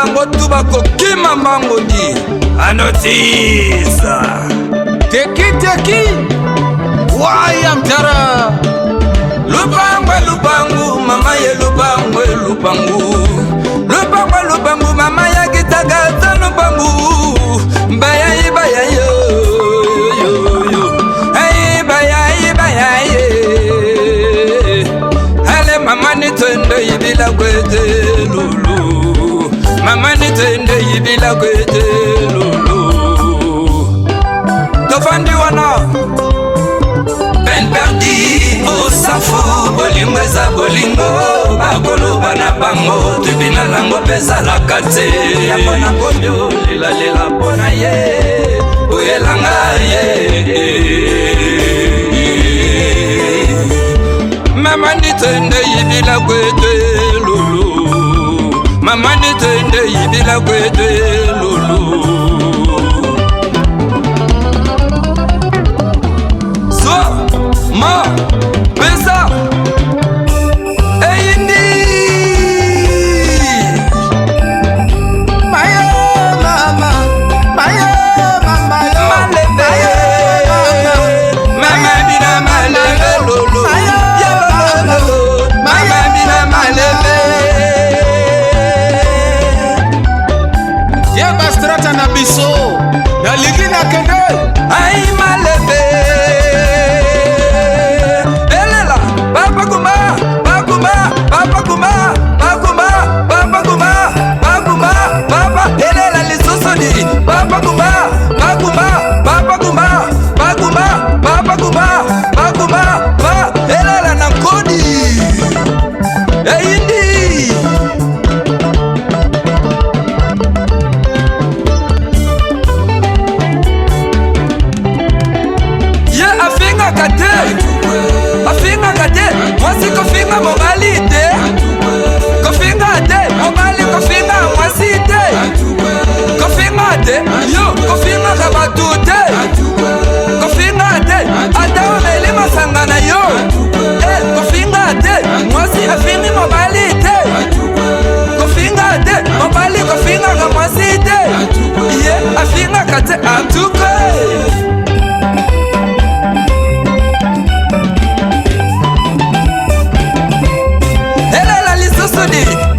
bango tuba kokima mbango di anotisa teki waya mtara lupangu mama ye lupangu mama ya kitagata lupangu baya yo hey baya ale mama ni tende ibila kwete lulu mama ni tende ibila kwete lulu tofandi wana ben perdi au safo bolingo eza bolingo bakoloba na bango tubina lango pesa la kate yapona kondo lela pona ye oyelanga ye mama nitende yibila kwete lulu mama nitende yibila kwete lulu so ma pesa eyindi maya mama malebe mama bina malebe lulu mama bina malebe ya bastrata na biso na ligina kende ay malebe elela papa kuma elela lisosodi papa kuma elela na kodi eyindi ye afinga kate mwasi kofinga mobali te kofinga te mobali kofinga mwasi te kofinga te yo kofinga kabatu te kofinga te ata omeli masanga na yo kofinga te mwasi afingi mobali te kofinga te mobali kofinga ka mwasi te ye afinga kate antuke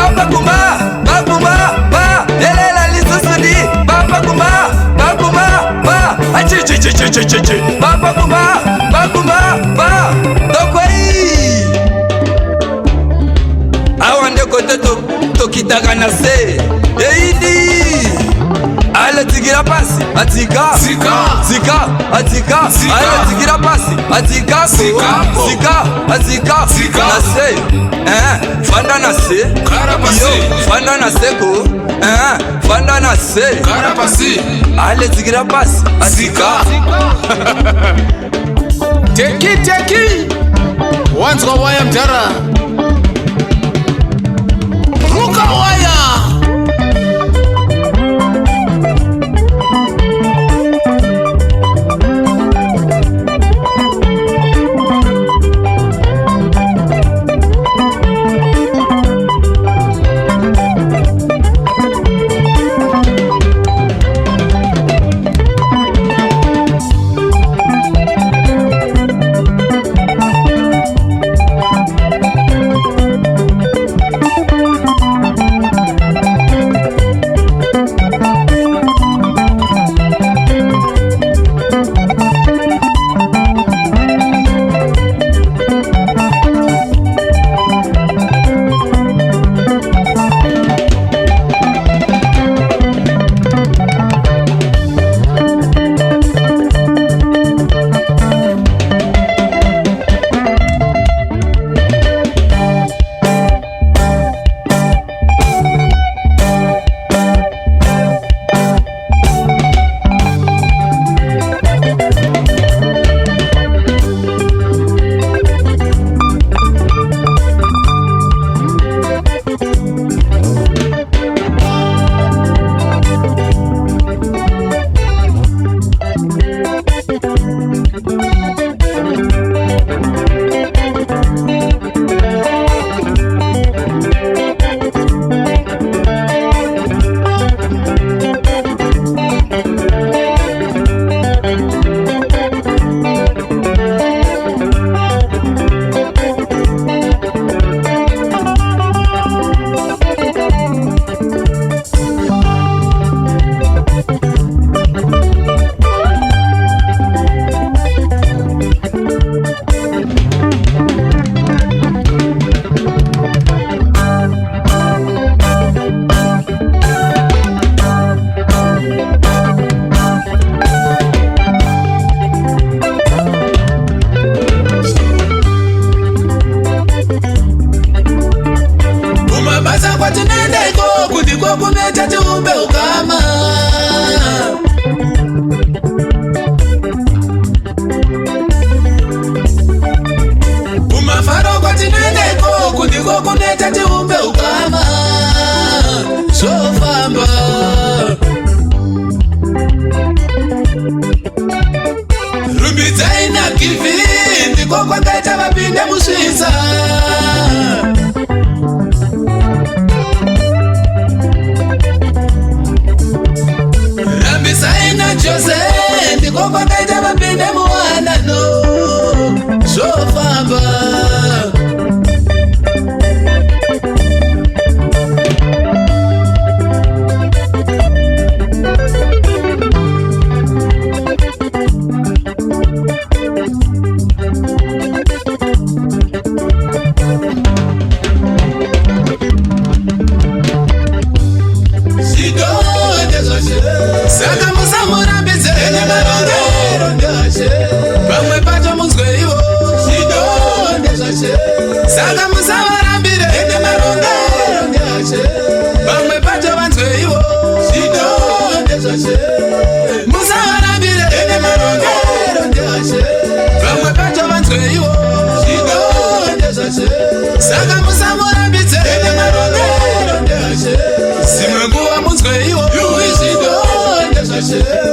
Papa Kuma, elela lisusudi, Papa Kuma, Papa Kuma, dokwei. Awande kote tokitaka na se, eidi. Ale tigira pasi, atika, atika, ale tigira pasi, atika, atika, na se, fanda na se, yo, fanda na se ko, fanda na se, ale tigira pasi, atika. teki wanzwa waya mtara ruka waya Rumbidzai na kivindi Koko kaita vapinde musvitsa Rambisai na Jose Koko kaita vapinde muwanano Zvofamba Saka musamurambidze marongero ndashe Pamwe pacho munzwe ivo Zvidonde zvashe Saka musavarambire marongero ndashe Pamwe pacho vanzwe ivo Zvidonde zvashe Musavarambire marongero ndashe Pamwe pacho vanzwe ivo Zvidonde zvashe Saka musamurambidze marongero ndashe Simwe nguva munzwe ivo Zvidonde zvashe